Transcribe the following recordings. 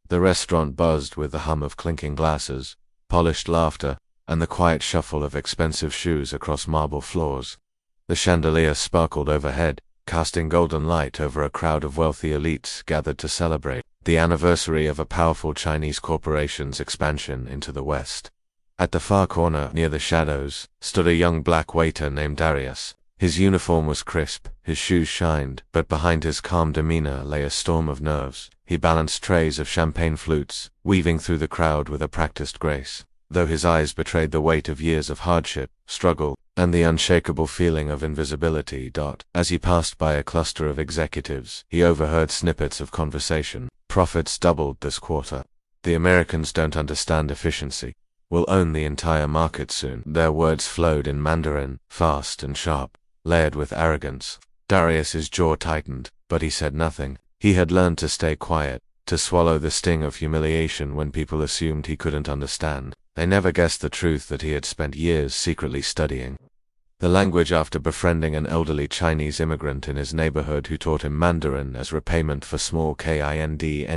The restaurant buzzed with the hum of clinking glasses, polished laughter, and the quiet shuffle of expensive shoes across marble floors. The chandelier sparkled overhead, casting golden light over a crowd of wealthy elites gathered to celebrate the anniversary of a powerful Chinese corporation's expansion into the West. At the far corner, near the shadows, stood a young black waiter named Darius. His uniform was crisp, his shoes shined, but behind his calm demeanor lay a storm of nerves. He balanced trays of champagne flutes, weaving through the crowd with a practiced grace, though his eyes betrayed the weight of years of hardship, struggle, and the unshakable feeling of invisibility. As he passed by a cluster of executives, he overheard snippets of conversation. Profits doubled this quarter. The Americans don't understand efficiency. We'll own the entire market soon. Their words flowed in Mandarin, fast and sharp, layered with arrogance. Darius's jaw tightened, but he said nothing. He had learned to stay quiet, to swallow the sting of humiliation when people assumed he couldn't understand. They never guessed the truth that he had spent years secretly studying the language after befriending an elderly Chinese immigrant in his neighborhood who taught him Mandarin as repayment for small kindnesses.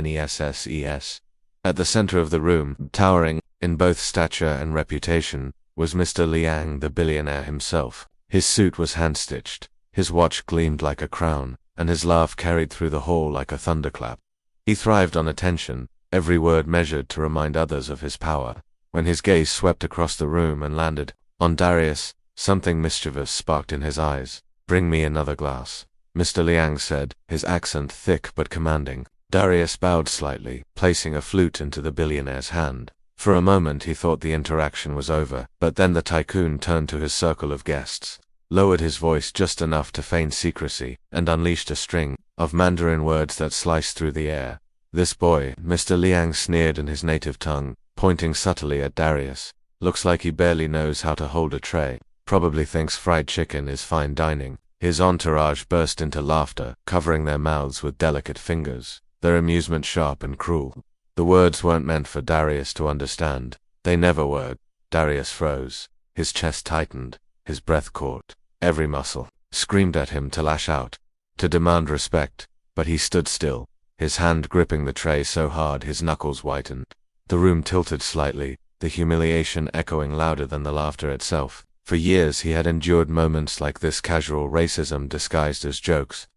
At the center of the room, towering in both stature and reputation, was Mr. Liang, the billionaire himself. His suit was hand-stitched, his watch gleamed like a crown, and his laugh carried through the hall like a thunderclap. He thrived on attention, every word measured to remind others of his power. When his gaze swept across the room and landed on Darius, something mischievous sparked in his eyes. "Bring me another glass," Mr. Liang said, his accent thick but commanding. Darius bowed slightly, placing a flute into the billionaire's hand. For a moment he thought the interaction was over, but then the tycoon turned to his circle of guests, lowered his voice just enough to feign secrecy, and unleashed a string of Mandarin words that sliced through the air. "This boy," Mr. Liang sneered in his native tongue, pointing subtly at Darius, "looks like he barely knows how to hold a tray. Probably thinks fried chicken is fine dining." His entourage burst into laughter, covering their mouths with delicate fingers, their amusement sharp and cruel. The words weren't meant for Darius to understand. They never were. Darius froze. His chest tightened. His breath caught. Every muscle screamed at him to lash out, to demand respect, but he stood still, his hand gripping the tray so hard his knuckles whitened. The room tilted slightly, the humiliation echoing louder than the laughter itself. For years he had endured moments like this, casual racism disguised as jokes,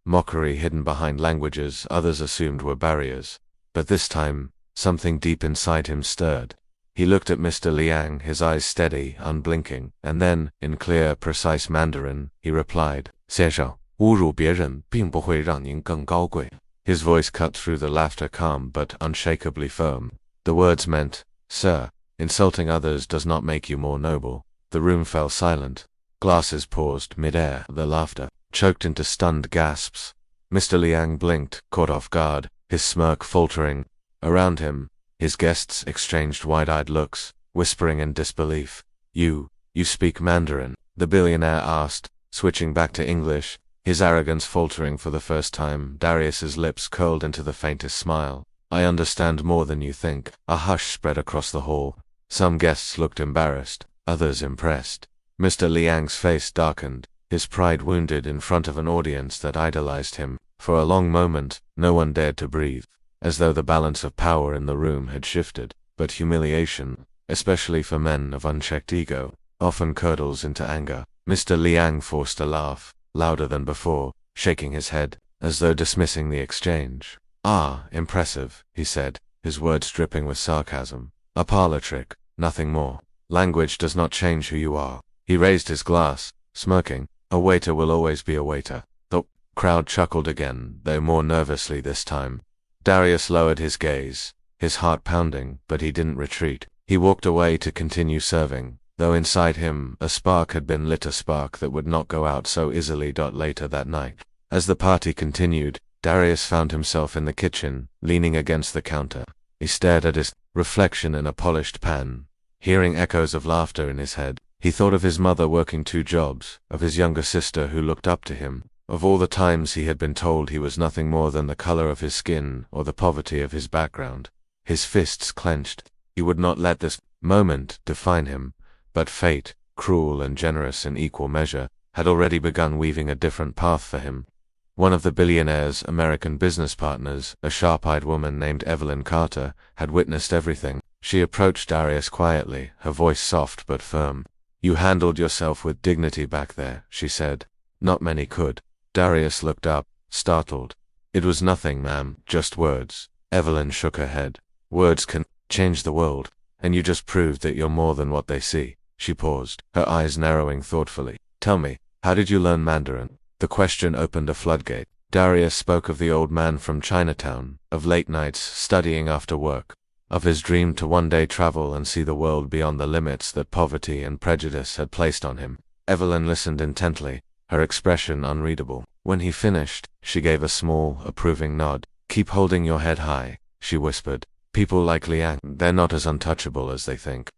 mockery hidden behind languages others assumed were barriers. But this time, something deep inside him stirred. He looked at Mr. Liang, his eyes steady, unblinking, and then, in clear, precise Mandarin, he replied, 先生，侮辱别人并不会让您更高贵. His voice cut through the laughter, calm but unshakably firm. The words meant, "Sir, insulting others does not make you more noble." The room fell silent. Glasses paused mid-air, the laughter choked into stunned gasps. Mr. Liang blinked, caught off guard, his smirk faltering. Around him, his guests exchanged wide-eyed looks, whispering in disbelief. You speak Mandarin?" the billionaire asked, switching back to English, his arrogance faltering for the first time. Darius's lips curled into the faintest smile. "I understand more than you think." A hush spread across the hall. Some guests looked embarrassed, others impressed. Mr. Liang's face darkened, his pride wounded in front of an audience that idolized him. For a long moment, no one dared to breathe, as though the balance of power in the room had shifted. But humiliation, especially for men of unchecked ego, often curdles into anger. Mr. Liang forced a laugh, louder than before, shaking his head, as though dismissing the exchange. "Ah, impressive," he said, his words dripping with sarcasm. "A parlor trick, nothing more. Language does not change who you are." He raised his glass, smirking. "A waiter will always be a waiter." The crowd chuckled again, though more nervously this time. Darius lowered his gaze, his heart pounding, but he didn't retreat. He walked away to continue serving, though inside him a spark had been lit, a spark that would not go out so easily. Later that night, as the party continued, Darius found himself in the kitchen, leaning against the counter. He stared at his reflection in a polished pan, hearing echoes of laughter in his head. He thought of his mother working 2 jobs, of his younger sister who looked up to him, of all the times he had been told he was nothing more than the color of his skin or the poverty of his background. His fists clenched. He would not let this moment define him, but fate, cruel and generous in equal measure, had already begun weaving a different path for him. One of the billionaire's American business partners, a sharp-eyed woman named Evelyn Carter, had witnessed everything. She approached Darius quietly, her voice soft but firm. "You handled yourself with dignity back there," she said. "Not many could." Darius looked up, startled. "It was nothing, ma'am, just words." Evelyn shook her head. "Words can change the world, and you just proved that you're more than what they see." She paused, her eyes narrowing thoughtfully. "Tell me, how did you learn Mandarin?" The question opened a floodgate. Darius spoke of the old man from Chinatown, of late nights studying after work, of his dream to one day travel and see the world beyond the limits that poverty and prejudice had placed on him. Evelyn listened intently, her expression unreadable. When he finished, she gave a small, approving nod. "Keep holding your head high," she whispered. "People like Liang, they're not as untouchable as they think."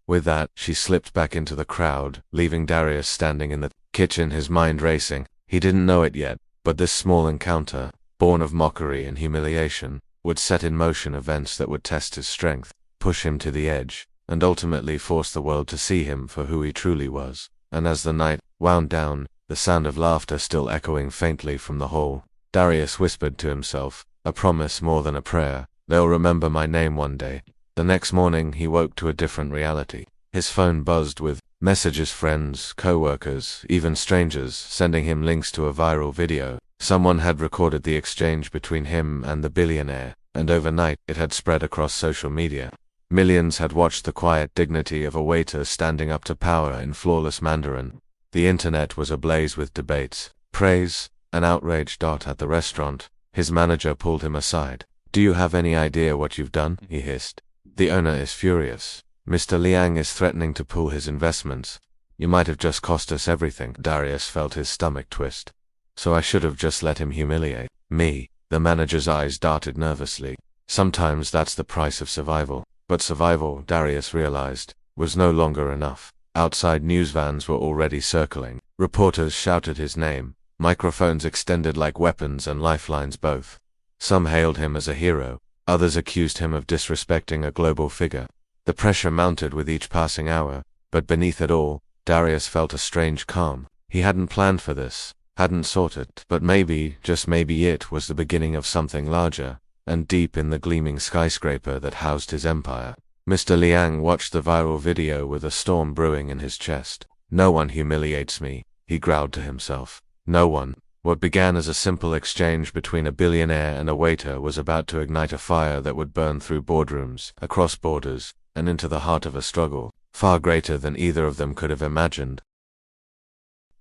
With that, she slipped back into the crowd, leaving Darius standing in the kitchen, his mind racing. He didn't know it yet, but this small encounter, born of mockery and humiliation, would set in motion events that would test his strength, push him to the edge, and ultimately force the world to see him for who he truly was. And as the night wound down, the sound of laughter still echoing faintly from the hall, Darius whispered to himself, a promise more than a prayer: "They'll remember my name one day." The next morning he woke to a different reality. His phone buzzed with messages, friends, co-workers, even strangers, sending him links to a viral video. Someone had recorded the exchange between him and the billionaire, and overnight it had spread across social media. Millions had watched the quiet dignity of a waiter standing up to power in flawless Mandarin. The internet was ablaze with debates, praise, and outrage. At the restaurant, his manager pulled him aside. "Do you have any idea what you've done?" he hissed. "The owner is furious. Mr. Liang is threatening to pull his investments. You might have just cost us everything." Darius felt his stomach twist. "So I should have just let him humiliate me." The manager's eyes darted nervously. Sometimes that's the price of survival. But survival, Darius realized, was no longer enough. Outside, news vans were already circling. Reporters shouted his name, microphones extended like weapons and lifelines both. Some hailed him as a hero, others accused him of disrespecting a global figure. The pressure mounted with each passing hour, but beneath it all, Darius felt a strange calm. He hadn't planned for this, hadn't sought it, but maybe, just maybe it was the beginning of something larger, and deep in the gleaming skyscraper that housed his empire. Mr. Liang watched the viral video with a storm brewing in his chest. "No one humiliates me," he growled to himself. "No one." What began as a simple exchange between a billionaire and a waiter was about to ignite a fire that would burn through boardrooms, across borders, and into the heart of a struggle, far greater than either of them could have imagined.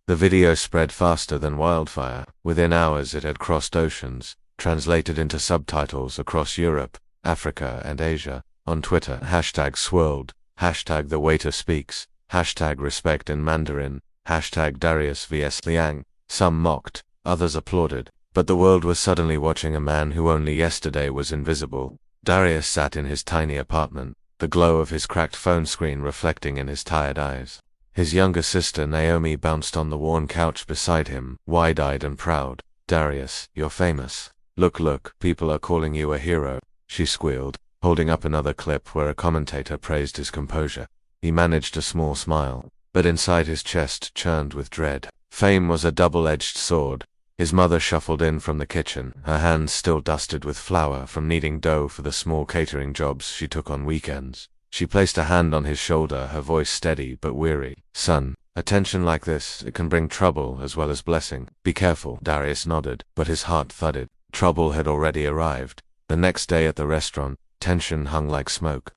The video spread faster than wildfire. Within hours it had crossed oceans, translated into subtitles across Europe, Africa, and Asia. On Twitter, hashtags swirled, hashtag the waiter speaks, hashtag respect in Mandarin, hashtag Darius vs Liang. Some mocked, others applauded, but the world was suddenly watching a man who only yesterday was invisible. Darius sat in his tiny apartment, the glow of his cracked phone screen reflecting in his tired eyes. His younger sister Naomi bounced on the worn couch beside him, wide-eyed and proud. "Darius, you're famous. Look, people are calling you a hero," she squealed, holding up another clip where a commentator praised his composure. He managed a small smile, but inside his chest churned with dread. Fame was a double-edged sword. His mother shuffled in from the kitchen, her hands still dusted with flour from kneading dough for the small catering jobs she took on weekends. She placed a hand on his shoulder, her voice steady but weary. "Son, attention like this, it can bring trouble as well as blessing. Be careful." Darius nodded, but his heart thudded. Trouble had already arrived. The next day at the restaurant, tension hung like smoke.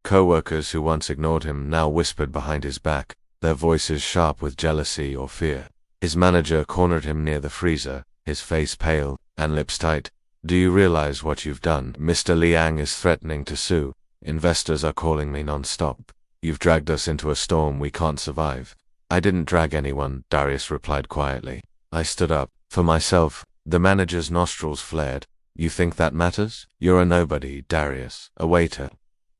Co-workers who once ignored him now whispered behind his back, their voices sharp with jealousy or fear. His manager cornered him near the freezer, his face pale, and lips tight. "Do you realize what you've done? Mr. Liang is threatening to sue. Investors are calling me non-stop. You've dragged us into a storm we can't survive." "I didn't drag anyone," Darius replied quietly. "I stood up, for myself." The manager's nostrils flared. "You think that matters? You're a nobody, Darius, a waiter.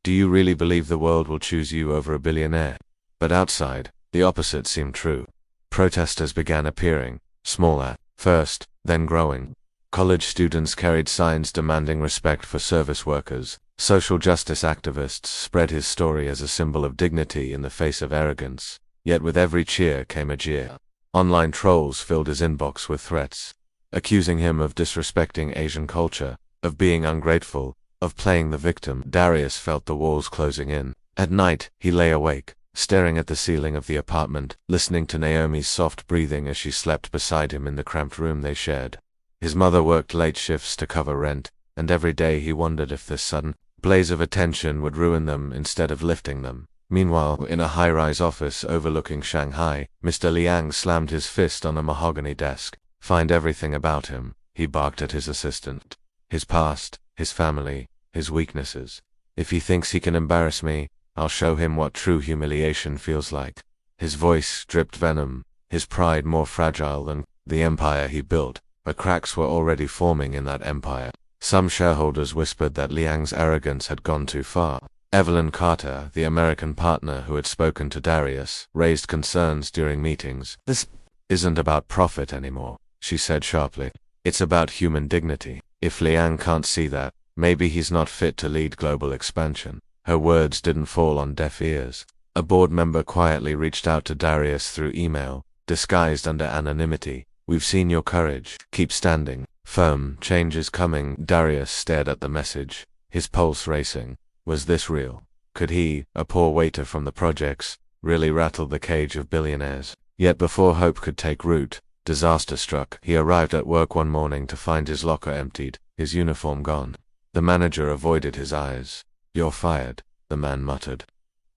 Do you really believe the world will choose you over a billionaire?" But outside, the opposite seemed true. Protesters began appearing, small at first, then growing. College students carried signs demanding respect for service workers. Social justice activists spread his story as a symbol of dignity in the face of arrogance. Yet with every cheer came a jeer. Online trolls filled his inbox with threats. accusing him of disrespecting Asian culture, of being ungrateful, of playing the victim. Darius felt the walls closing in. At night, he lay awake, staring at the ceiling of the apartment, listening to Naomi's soft breathing as she slept beside him in the cramped room they shared. His mother worked late shifts to cover rent, and every day he wondered if this sudden blaze of attention would ruin them instead of lifting them. Meanwhile, in a high-rise office overlooking Shanghai, Mr. Liang slammed his fist on a mahogany desk. "Find everything about him," he barked at his assistant. "His past, his family, his weaknesses. If he thinks he can embarrass me, I'll show him what true humiliation feels like." His voice dripped venom, his pride more fragile than the empire he built, but cracks were already forming in that empire. Some shareholders whispered that Liang's arrogance had gone too far. Evelyn Carter, the American partner who had spoken to Darius, raised concerns during meetings. "This isn't about profit anymore," she said sharply. "It's about human dignity. If Liang can't see that, maybe he's not fit to lead global expansion." Her words didn't fall on deaf ears. A board member quietly reached out to Darius through email, disguised under anonymity. "We've seen your courage. Keep standing firm. Change is coming." Darius stared at the message, his pulse racing. Was this real? Could he, a poor waiter from the projects, really rattle the cage of billionaires? Yet before hope could take root, disaster struck. He arrived at work one morning to find his locker emptied, his uniform gone. The manager avoided his eyes. "You're fired," the man muttered.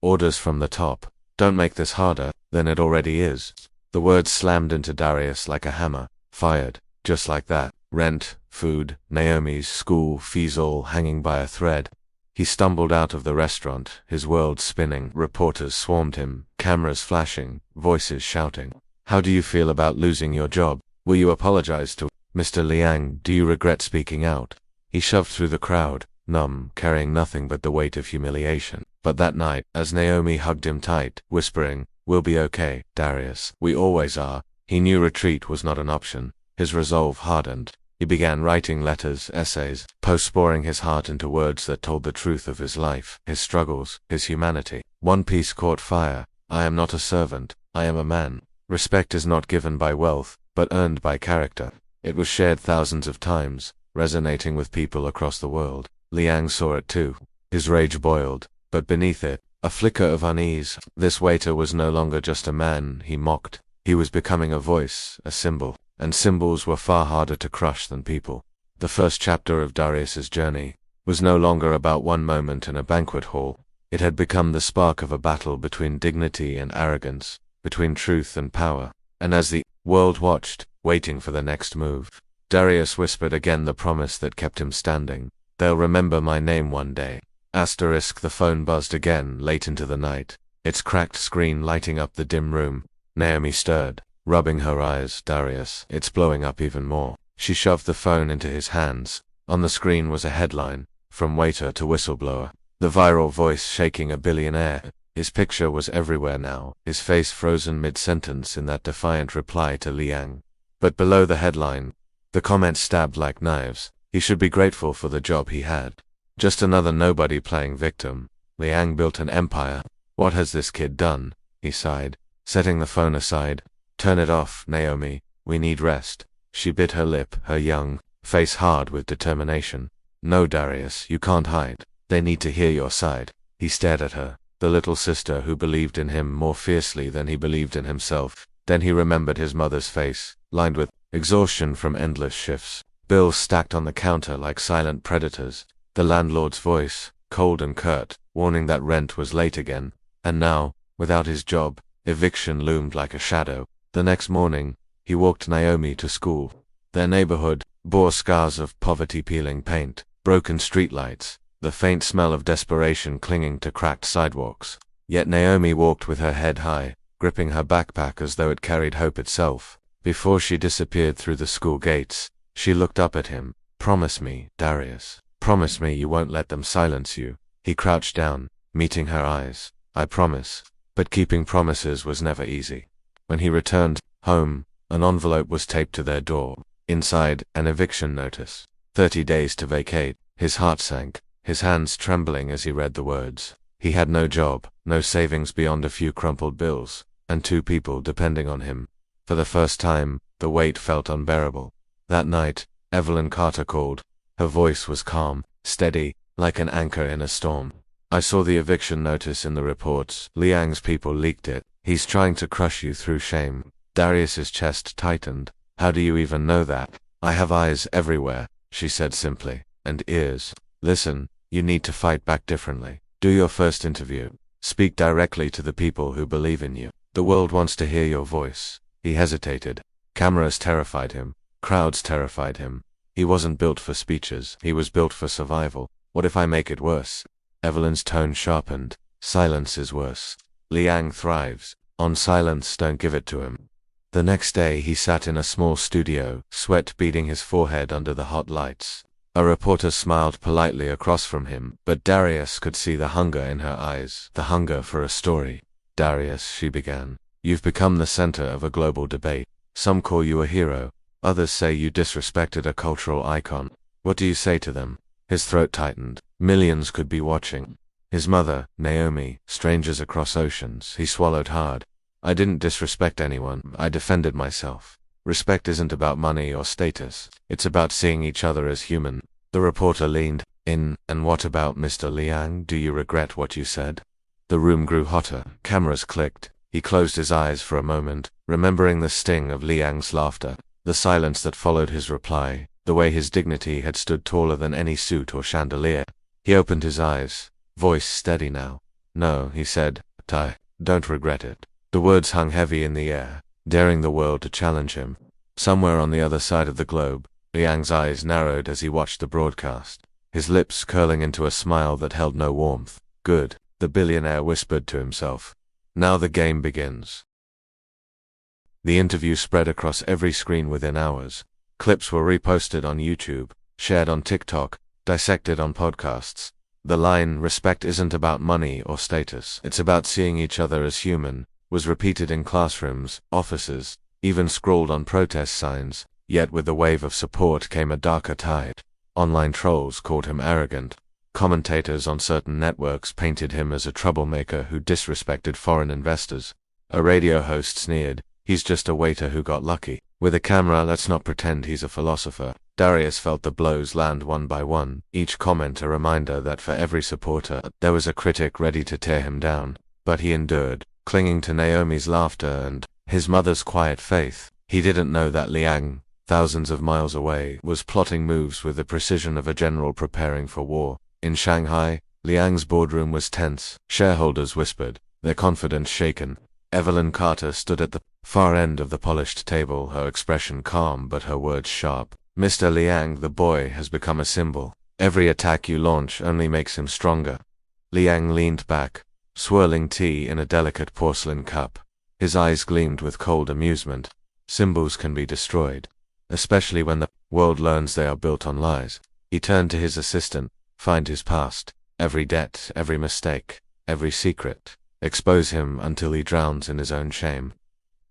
"Orders from the top. Don't make this harder than it already is." The words slammed into Darius like a hammer. Fired. Just like that. Rent, food, Naomi's school fees all hanging by a thread. He stumbled out of the restaurant, his world spinning. Reporters swarmed him, cameras flashing, voices shouting. "How do you feel about losing your job? Will you apologize to Mr. Liang? Do you regret speaking out?" He shoved through the crowd, numb, carrying nothing but the weight of humiliation. But that night, as Naomi hugged him tight, whispering, "We'll be okay, Darius. We always are," he knew retreat was not an option. His resolve hardened. He began writing letters, essays, posts, pouring his heart into words that told the truth of his life, his struggles, his humanity. One piece caught fire. "I am not a servant. I am a man. Respect is not given by wealth, but earned by character." It was shared thousands of times, resonating with people across the world. Liang saw it too. His rage boiled, but beneath it, a flicker of unease. This waiter was no longer just a man he mocked. He was becoming a voice, a symbol. And symbols were far harder to crush than people. The first chapter of Darius's journey was no longer about one moment in a banquet hall. It had become the spark of a battle between dignity and arrogance, between truth and power. And as the world watched, waiting for the next move, Darius whispered again the promise that kept him standing. "They'll remember my name one day." Asterisk. The phone buzzed again, late into the night, its cracked screen lighting up the dim room. Naomi stirred, rubbing her eyes. "Darius, it's blowing up even more." She shoved the phone into his hands. On the screen was a headline, "From Waiter to Whistleblower." The viral voice shaking a billionaire. His picture was everywhere now, his face frozen mid-sentence in that defiant reply to Liang. But below the headline, the comments stabbed like knives. He should be grateful for the job he had. Just another nobody playing victim. Liang built an empire. What has this kid done? He sighed, setting the phone aside. "Turn it off, Naomi. We need rest." She bit her lip, her young face hard with determination. "No, Darius, you can't hide. They need to hear your side." He stared at her, the little sister who believed in him more fiercely than he believed in himself. Then he remembered his mother's face, lined with exhaustion from endless shifts. Bills stacked on the counter like silent predators. The landlord's voice, cold and curt, warning that rent was late again. And now, without his job, eviction loomed like a shadow. The next morning, he walked Naomi to school. Their neighborhood bore scars of poverty, peeling paint, broken streetlights, the faint smell of desperation clinging to cracked sidewalks. Yet Naomi walked with her head high, gripping her backpack as though it carried hope itself. Before she disappeared through the school gates, she looked up at him. "Promise me, Darius. Promise me you won't let them silence you." He crouched down, meeting her eyes. "I promise." But keeping promises was never easy. When he returned home, an envelope was taped to their door. Inside, an eviction notice. 30 days to vacate. His heart sank, his hands trembling as he read the words. He had no job, no savings beyond a few crumpled bills, and 2 people depending on him. For the first time, the weight felt unbearable. That night, Evelyn Carter called. Her voice was calm, steady, like an anchor in a storm. I saw the eviction notice in the reports. Liang's people leaked it. He's trying to crush you through shame. Darius's chest tightened. How do you even know that? I have eyes everywhere, she said simply, and ears. Listen, you need to fight back differently. Do your first interview. Speak directly to the people who believe in you. The world wants to hear your voice. He hesitated. Cameras terrified him. Crowds terrified him. He wasn't built for speeches. He was built for survival. What if I make it worse? Evelyn's tone sharpened. Silence is worse. Liang thrives on silence. Don't give it to him. The next day he sat in a small studio, sweat beading his forehead under the hot lights. A reporter smiled politely across from him, but Darius could see the hunger in her eyes, the hunger for a story. Darius, she began, you've become the center of a global debate. Some call you a hero. Others say you disrespected a cultural icon. What do you say to them? His throat tightened. Millions could be watching. His mother, Naomi, strangers across oceans. He swallowed hard. I didn't disrespect anyone. I defended myself. Respect isn't about money or status. It's about seeing each other as human. The reporter leaned in. And what about Mr. Liang? Do you regret what you said? The room grew hotter. Cameras clicked. He closed his eyes for a moment, remembering the sting of Liang's laughter, the silence that followed his reply, the way his dignity had stood taller than any suit or chandelier. He opened his eyes, voice steady now. No, he said, I don't regret it. The words hung heavy in the air, daring the world to challenge him. Somewhere on the other side of the globe, Liang's eyes narrowed as he watched the broadcast, his lips curling into a smile that held no warmth. Good, the billionaire whispered to himself. Now the game begins. The interview spread across every screen within hours. Clips were reposted on YouTube, shared on TikTok, dissected on podcasts. The line, respect isn't about money or status, it's about seeing each other as human, was repeated in classrooms, offices, even scrawled on protest signs. Yet with the wave of support came a darker tide. Online trolls called him arrogant. Commentators on certain networks painted him as a troublemaker who disrespected foreign investors. A radio host sneered, he's just a waiter who got lucky. With a camera, let's not pretend he's a philosopher. Darius felt the blows land one by one, each comment a reminder that for every supporter, there was a critic ready to tear him down. But he endured, clinging to Naomi's laughter and his mother's quiet faith. He didn't know that Liang, thousands of miles away, was plotting moves with the precision of a general preparing for war. In Shanghai, Liang's boardroom was tense. Shareholders whispered, their confidence shaken. Evelyn Carter stood at the far end of the polished table, her expression calm but her words sharp. Mr. Liang, the boy, has become a symbol. Every attack you launch only makes him stronger. Liang leaned back, swirling tea in a delicate porcelain cup. His eyes gleamed with cold amusement. Symbols can be destroyed, especially when the world learns they are built on lies. He turned to his assistant. Find his past, every debt, every mistake, every secret. Expose him until he drowns in his own shame.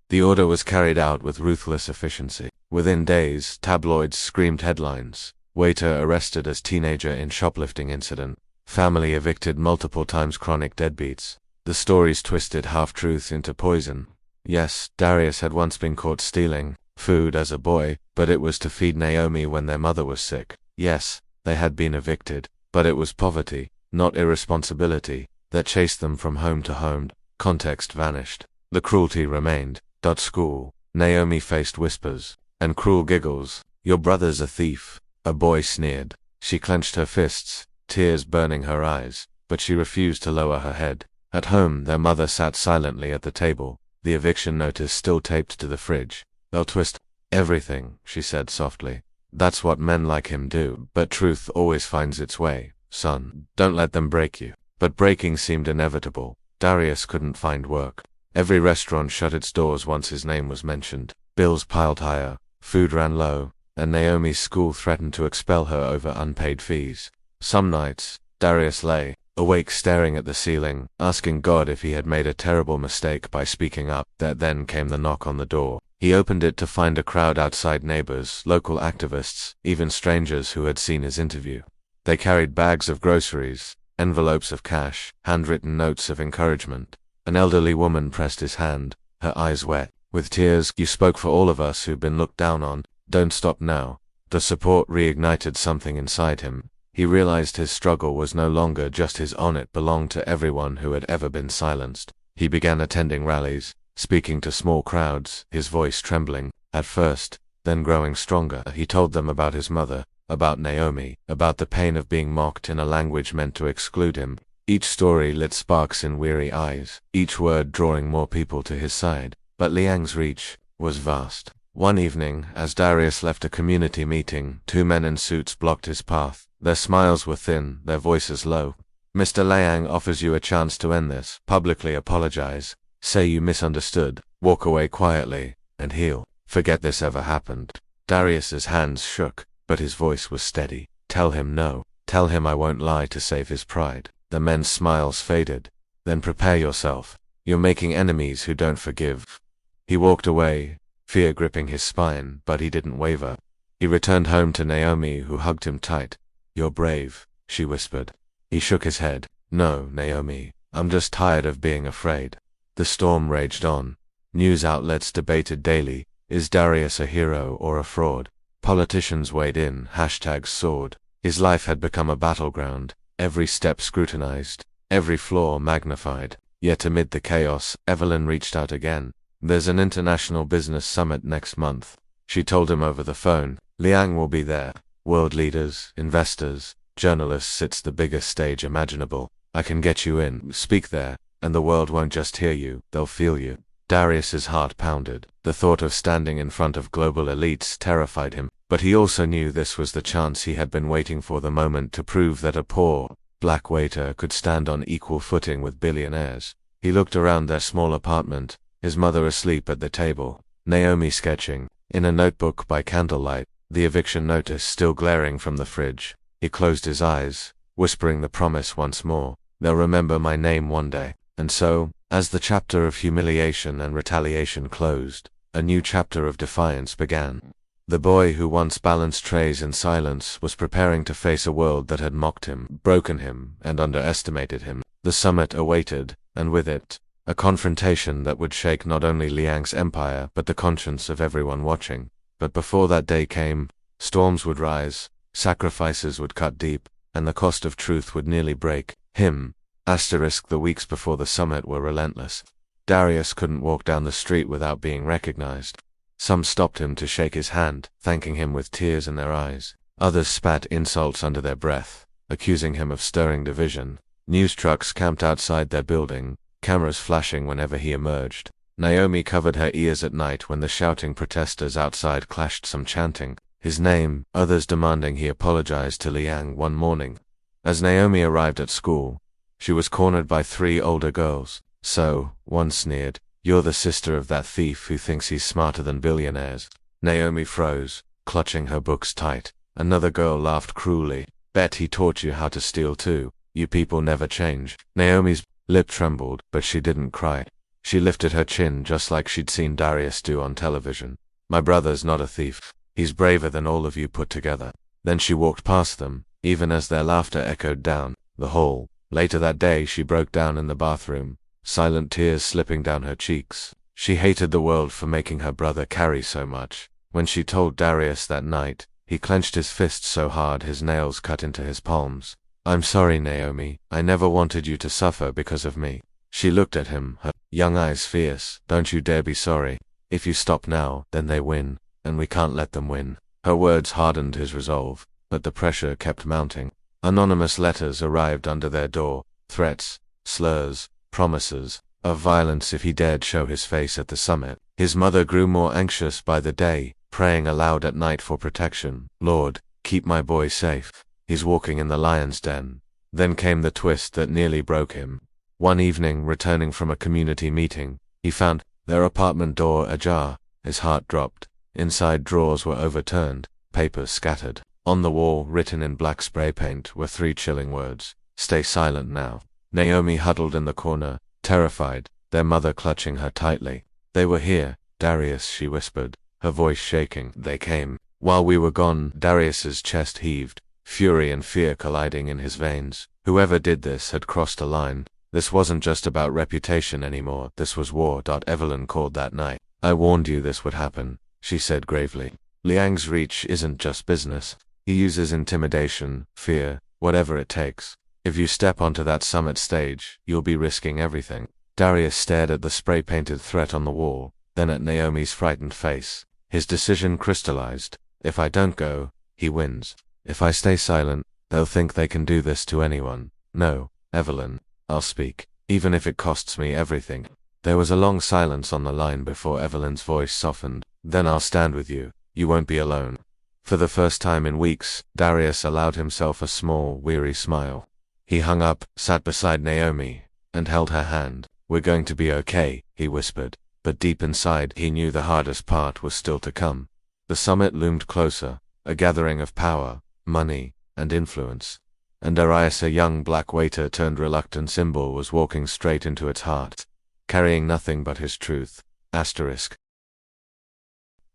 The order was carried out with ruthless efficiency. Within days, tabloids screamed headlines. Waiter arrested as teenager in shoplifting incident. Family evicted multiple times, chronic deadbeats. The stories twisted half-truth into poison. Yes, Darius had once been caught stealing food as a boy, but it was to feed Naomi when their mother was sick. Yes, they had been evicted, but it was poverty, not irresponsibility, that chased them from home to home. Context vanished. The cruelty remained. School. Naomi faced whispers and cruel giggles. Your brother's a thief. A boy sneered. She clenched her fists, tears burning her eyes, but she refused to lower her head. At home, their mother sat silently at the table, the eviction notice still taped to the fridge. They'll twist everything, she said softly. That's what men like him do, but truth always finds its way. Son, don't let them break you. But breaking seemed inevitable. Darius couldn't find work. Every restaurant shut its doors once his name was mentioned. Bills piled higher, food ran low, and Naomi's school threatened to expel her over unpaid fees. Some nights, Darius lay awake staring at the ceiling, asking God if he had made a terrible mistake by speaking up. Then came the knock on the door. He opened it to find a crowd outside, neighbors, local activists, even strangers who had seen his interview. They carried bags of groceries, envelopes of cash, handwritten notes of encouragement. An elderly woman pressed his hand, her eyes wet with tears. You spoke for all of us who've been looked down on. Don't stop now. The support reignited something inside him. He realized his struggle was no longer just his own, it belonged to everyone who had ever been silenced. He began attending rallies, speaking to small crowds, his voice trembling, at first, then growing stronger. He told them about his mother, about Naomi, about the pain of being mocked in a language meant to exclude him. Each story lit sparks in weary eyes, each word drawing more people to his side. But Liang's reach was vast. One evening, as Darius left a community meeting, two men in suits blocked his path. Their smiles were thin, their voices low. Mr. Liang offers you a chance to end this. Publicly apologize. Say you misunderstood. Walk away quietly, and heal. Forget this ever happened. Darius's hands shook, but his voice was steady. Tell him no. Tell him I won't lie to save his pride. The men's smiles faded. Then prepare yourself. You're making enemies who don't forgive. He walked away, fear gripping his spine, but he didn't waver. He returned home to Naomi, who hugged him tight. You're brave, she whispered. He shook his head. No, Naomi, I'm just tired of being afraid. The storm raged on. News outlets debated daily. Is Darius a hero or a fraud? Politicians weighed in, hashtags soared. His life had become a battleground, every step scrutinized, every flaw magnified. Yet amid the chaos, Evelyn reached out again. There's an international business summit next month. She told him over the phone. Liang will be there. World leaders, investors, journalists, it's the biggest stage imaginable. I can get you in. Speak there, and the world won't just hear you, they'll feel you. Darius's heart pounded. The thought of standing in front of global elites terrified him, but he also knew this was the chance he had been waiting for, the moment to prove that a poor, black waiter could stand on equal footing with billionaires. He looked around their small apartment, his mother asleep at the table, Naomi sketching, in a notebook by candlelight, the eviction notice still glaring from the fridge. He closed his eyes, whispering the promise once more. They'll remember my name one day. And so, as the chapter of humiliation and retaliation closed, a new chapter of defiance began. The boy who once balanced trays in silence was preparing to face a world that had mocked him, broken him, and underestimated him. The summit awaited, and with it, a confrontation that would shake not only Liang's empire but the conscience of everyone watching. But before that day came, storms would rise, sacrifices would cut deep, and the cost of truth would nearly break him. The weeks before the summit were relentless. Darius couldn't walk down the street without being recognized. Some stopped him to shake his hand, thanking him with tears in their eyes. Others spat insults under their breath, accusing him of stirring division. News trucks camped outside their building, cameras flashing whenever he emerged. Naomi covered her ears at night when the shouting protesters outside clashed some chanting his name, others demanding he apologize to Liang. One morning, as Naomi arrived at school, she was cornered by three older girls. So, one sneered, you're the sister of that thief who thinks he's smarter than billionaires. Naomi froze, clutching her books tight. Another girl laughed cruelly. Bet he taught you how to steal too. You people never change. Naomi's lip trembled, but she didn't cry. She lifted her chin just like she'd seen Darius do on television. My brother's not a thief. He's braver than all of you put together. Then she walked past them, even as their laughter echoed down the hall. Later that day she broke down in the bathroom, silent tears slipping down her cheeks. She hated the world for making her brother carry so much. When she told Darius that night, he clenched his fists so hard his nails cut into his palms. I'm sorry, Naomi. I never wanted you to suffer because of me. She looked at him, her young eyes fierce. Don't you dare be sorry. If you stop now, then they win, and we can't let them win. Her words hardened his resolve, but the pressure kept mounting. Anonymous letters arrived under their door, threats, slurs, promises of violence if he dared show his face at the summit. His mother grew more anxious by the day, praying aloud at night for protection. Lord, keep my boy safe. He's walking in the lion's den. Then came the twist that nearly broke him. One evening, returning from a community meeting, he found their apartment door ajar. His heart dropped. Inside, drawers were overturned, papers scattered. On the wall, written in black spray paint, were three chilling words. Stay silent now. Naomi huddled in the corner, terrified, their mother clutching her tightly. They were here, Darius, she whispered, her voice shaking. They came. While we were gone, Darius's chest heaved, fury and fear colliding in his veins. Whoever did this had crossed a line. This wasn't just about reputation anymore, this was war. Evelyn called that night. I warned you this would happen, she said gravely. Liang's reach isn't just business. He uses intimidation, fear, whatever it takes. If you step onto that summit stage, you'll be risking everything. Darius stared at the spray-painted threat on the wall, then at Naomi's frightened face. His decision crystallized. If I don't go, he wins. If I stay silent, they'll think they can do this to anyone. No, Evelyn, I'll speak, even if it costs me everything. There was a long silence on the line before Evelyn's voice softened. Then I'll stand with you. You won't be alone. For the first time in weeks, Darius allowed himself a small, weary smile. He hung up, sat beside Naomi, and held her hand. We're going to be okay, he whispered, but deep inside he knew the hardest part was still to come. The summit loomed closer, a gathering of power, money, and influence. And Darius, a young black waiter turned reluctant symbol, was walking straight into its heart, carrying nothing but his truth. Asterisk.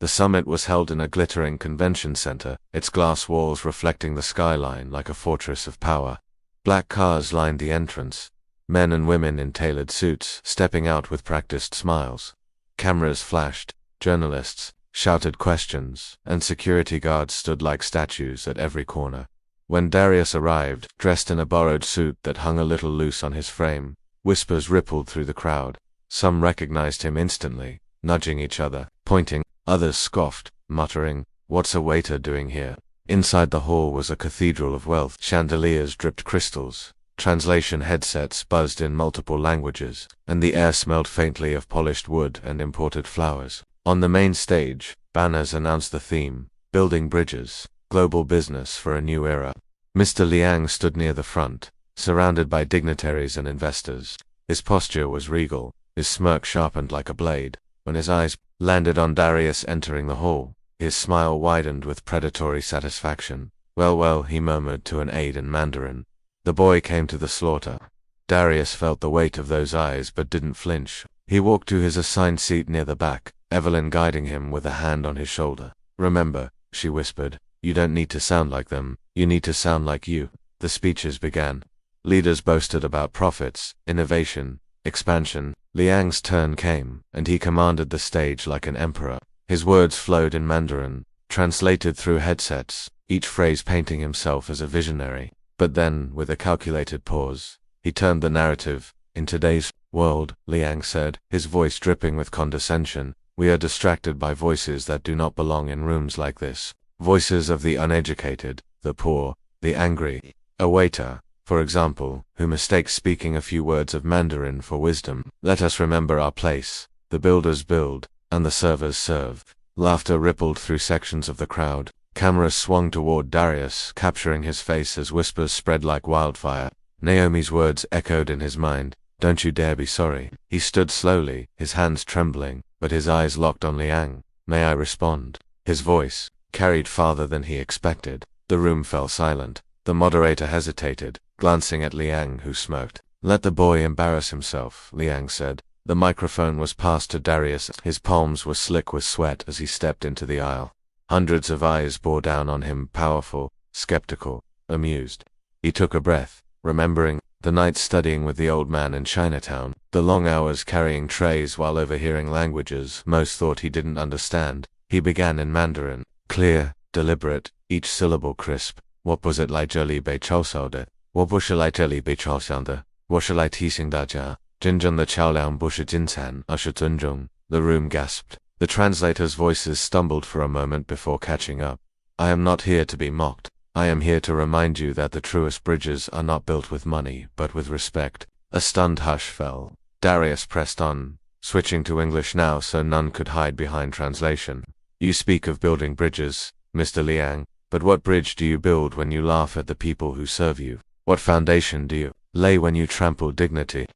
The summit was held in a glittering convention center, its glass walls reflecting the skyline like a fortress of power. Black cars lined the entrance, men and women in tailored suits stepping out with practiced smiles. Cameras flashed, journalists shouted questions, and security guards stood like statues at every corner. When Darius arrived, dressed in a borrowed suit that hung a little loose on his frame, whispers rippled through the crowd. Some recognized him instantly, nudging each other, pointing. Others scoffed, muttering, "What's a waiter doing here?" Inside the hall was a cathedral of wealth. Chandeliers dripped crystals. Translation headsets buzzed in multiple languages, and the air smelled faintly of polished wood and imported flowers. On the main stage, banners announced the theme, Building Bridges, Global Business for a New Era. Mr. Liang stood near the front, surrounded by dignitaries and investors. His posture was regal, his smirk sharpened like a blade. When his eyes landed on Darius entering the hall, his smile widened with predatory satisfaction. "Well, well," he murmured to an aide in Mandarin. The boy came to the slaughter. Darius felt the weight of those eyes but didn't flinch. He walked to his assigned seat near the back, Evelyn guiding him with a hand on his shoulder. "Remember," she whispered, "you don't need to sound like them, you need to sound like you." The speeches began. Leaders boasted about profits, innovation, expansion. Liang's turn came, and he commanded the stage like an emperor. His words flowed in Mandarin, translated through headsets, each phrase painting himself as a visionary. But then, with a calculated pause, he turned the narrative. "In today's world," Liang said, his voice dripping with condescension, "we are distracted by voices that do not belong in rooms like this. Voices of the uneducated, the poor, the angry. A waiter, for example, who mistakes speaking a few words of Mandarin for wisdom. Let us remember our place. The builders build, and the servers serve." Laughter rippled through sections of the crowd. Cameras swung toward Darius, capturing his face as whispers spread like wildfire. Naomi's words echoed in his mind. "Don't you dare be sorry." He stood slowly, his hands trembling, but his eyes locked on Liang. "May I respond?" His voice carried farther than he expected. The room fell silent. The moderator hesitated, glancing at Liang, who smirked. "Let the boy embarrass himself," Liang said. The microphone was passed to Darius. His palms were slick with sweat as he stepped into the aisle. Hundreds of eyes bore down on him, powerful, skeptical, amused. He took a breath, remembering the nights studying with the old man in Chinatown, the long hours carrying trays while overhearing languages most thought he didn't understand. He began in Mandarin, clear, deliberate, each syllable crisp. 我不是来这里被嘲笑的，我不是来这里被嘲笑的，我是来提醒大家，真正的桥梁不是金钱，而是尊重。The room gasped. The translators' voices stumbled for a moment before catching up. "I am not here to be mocked. I am here to remind you that the truest bridges are not built with money, but with respect." A stunned hush fell. Darius pressed on, switching to English now so none could hide behind translation. "You speak of building bridges, Mr. Liang, but what bridge do you build when you laugh at the people who serve you? What foundation do you lay when you trample dignity?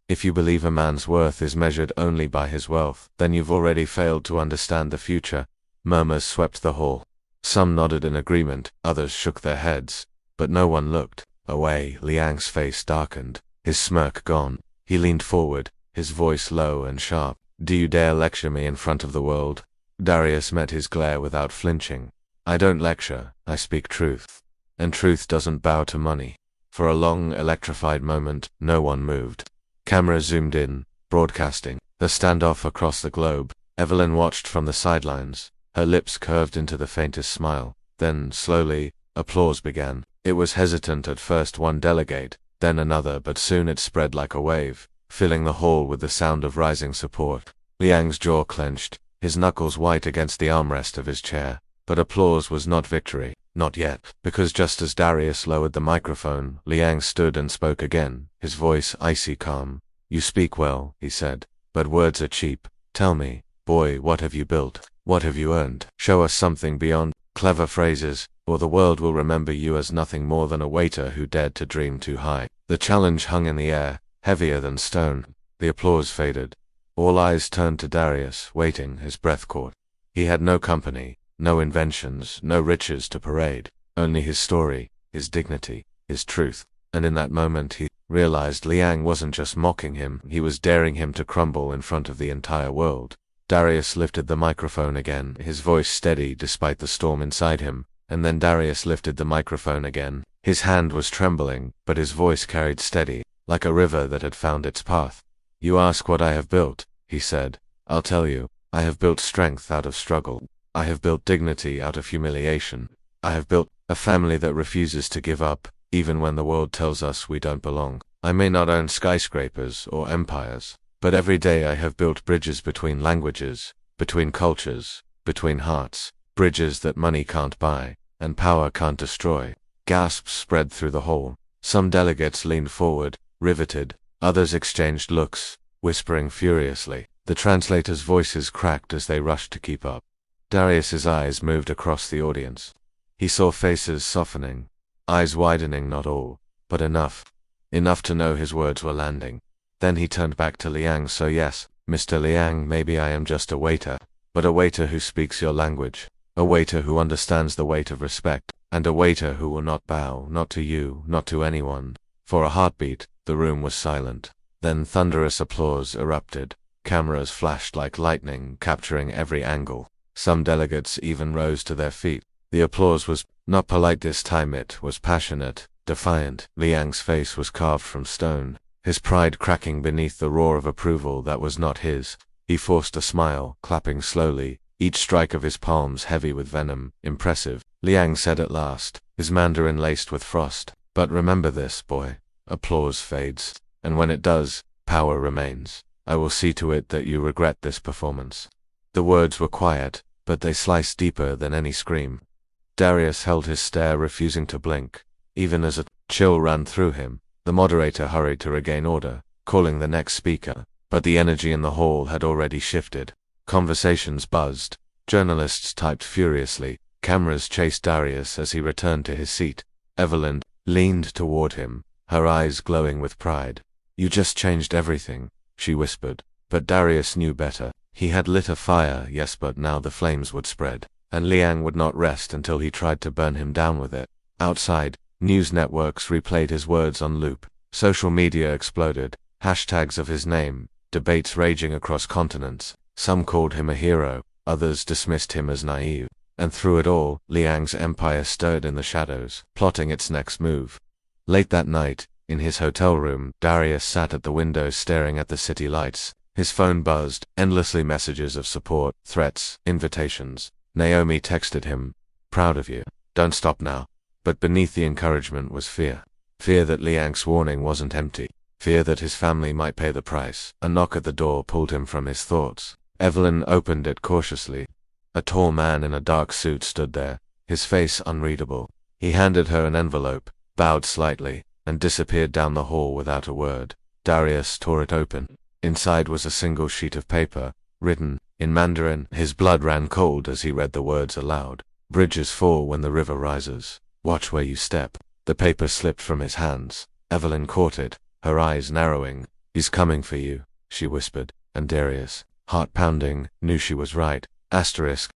If you believe a man's worth is measured only by his wealth, then you've already failed to understand the future." Murmurs swept the hall. Some nodded in agreement, others shook their heads, but no one looked away. Liang's face darkened, his smirk gone. He leaned forward, his voice low and sharp. "Do you dare lecture me in front of the world?" Darius met his glare without flinching. "I don't lecture, I speak truth. And truth doesn't bow to money." For a long, electrified moment, no one moved. Cameras zoomed in, broadcasting the standoff across the globe. Evelyn watched from the sidelines, Her lips curved into the faintest smile. Then, slowly, applause began. It was hesitant at first, one delegate, then another, but soon it spread like a wave, filling the hall with the sound of rising support. Liang's jaw clenched, his knuckles white against the armrest of his chair. But applause was not victory, not yet, because just as Darius lowered the microphone, Liang stood and spoke again, his voice icy calm. "You speak well," he said, "but words are cheap. Tell me, boy, what have you built? What have you earned? Show us something beyond clever phrases, or the world will remember you as nothing more than a waiter who dared to dream too high." The challenge hung in the air, heavier than stone. The applause faded. All eyes turned to Darius, waiting, his breath caught. He had no company, no inventions, no riches to parade, only his story, his dignity, his truth. And in that moment he realized Liang wasn't just mocking him, he was daring him to crumble in front of the entire world. Darius lifted the microphone again, his voice steady despite the storm inside him, and then Darius lifted the microphone again. His hand was trembling, but his voice carried steady, like a river that had found its path. "You ask what I have built," he said. "I'll tell you. I have built strength out of struggle. I have built dignity out of humiliation. I have built a family that refuses to give up, even when the world tells us we don't belong. I may not own skyscrapers or empires, but every day I have built bridges between languages, between cultures, between hearts, bridges that money can't buy, and power can't destroy." Gasps spread through the hall. Some delegates leaned forward, riveted. Others exchanged looks, whispering furiously. The translators' voices cracked as they rushed to keep up. Darius's eyes moved across the audience. He saw faces softening, eyes widening, not all, but enough. Enough to know his words were landing. Then he turned back to Liang. "So yes, Mr. Liang, maybe I am just a waiter, but a waiter who speaks your language, a waiter who understands the weight of respect, and a waiter who will not bow, not to you, not to anyone." For a heartbeat, the room was silent. Then thunderous applause erupted. Cameras flashed like lightning, capturing every angle. Some delegates even rose to their feet. The applause was not polite this time, it was passionate, defiant. Liang's face was carved from stone, his pride cracking beneath the roar of approval that was not his. He forced a smile, clapping slowly, each strike of his palms heavy with venom. "Impressive," Liang said at last, his Mandarin laced with frost. "But remember this, boy. Applause fades, and when it does, power remains. I will see to it that you regret this performance." The words were quiet, but they sliced deeper than any scream. Darius held his stare, refusing to blink. Even as a chill ran through him, the moderator hurried to regain order, calling the next speaker. But the energy in the hall had already shifted. Conversations buzzed. Journalists typed furiously. Cameras chased Darius as he returned to his seat. Evelyn leaned toward him, her eyes glowing with pride. "You just changed everything," she whispered. But Darius knew better. He had lit a fire, yes, but now the flames would spread, and Liang would not rest until he tried to burn him down with it. Outside, news networks replayed his words on loop. Social media exploded. Hashtags of his name, debates raging across continents. Some called him a hero, others dismissed him as naive. And through it all, Liang's empire stirred in the shadows, plotting its next move. Late that night, in his hotel room, Darius sat at the window staring at the city lights. His phone buzzed, endlessly messages of support, threats, invitations. Naomi texted him, "Proud of you. Don't stop now." But beneath the encouragement was fear. Fear that Liang's warning wasn't empty. Fear that his family might pay the price. A knock at the door pulled him from his thoughts. Evelyn opened it cautiously. A tall man in a dark suit stood there, his face unreadable. He handed her an envelope, bowed slightly, and disappeared down the hall without a word. Darius tore it open. Inside was a single sheet of paper, written in Mandarin. His blood ran cold as he read the words aloud. "Bridges fall when the river rises. Watch where you step." The paper slipped from his hands. Evelyn caught it, her eyes narrowing. "He's coming for you," she whispered, and Darius, heart pounding, knew she was right. Asterisk.